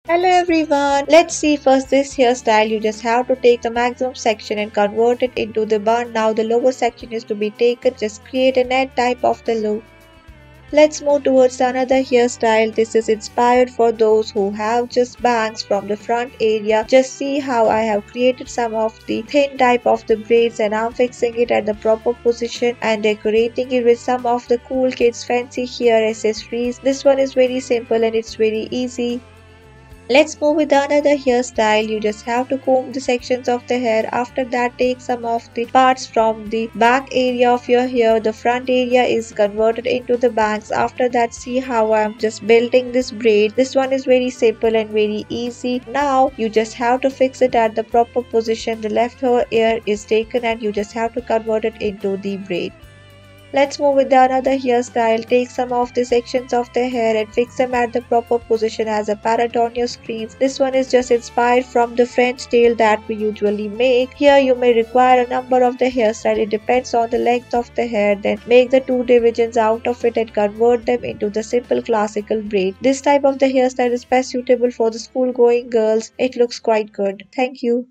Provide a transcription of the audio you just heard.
Hello everyone. Let's see first this hairstyle. You just have to take the maximum section and convert it into the bun. Now the lower section is to be taken. Just create a net type of the look. Let's move towards another hairstyle. This is inspired for those who have just bangs from the front area. Just see how I have created some of the thin type of the braids and I'm fixing it at the proper position and decorating it with some of the cool kids fancy hair accessories. This one is very simple and it's very easy. Let's move with another hairstyle. You just have to comb the sections of the hair. After that, take some of the parts from the back area of your hair. The front area is converted into the bangs. After that, see how I'm just building this braid. This one is very simple and very easy. Now, you just have to fix it at the proper position. The left ear is taken and you just have to convert it into the braid. Let's move with the another hairstyle. Take some of the sections of the hair and fix them at the proper position as a parrot on your screens. This one is just inspired from the French tail that we usually make. Here you may require a number of the hairstyle. It depends on the length of the hair. Then make the two divisions out of it and convert them into the simple classical braid. This type of the hairstyle is best suitable for the school going girls. It looks quite good. Thank you.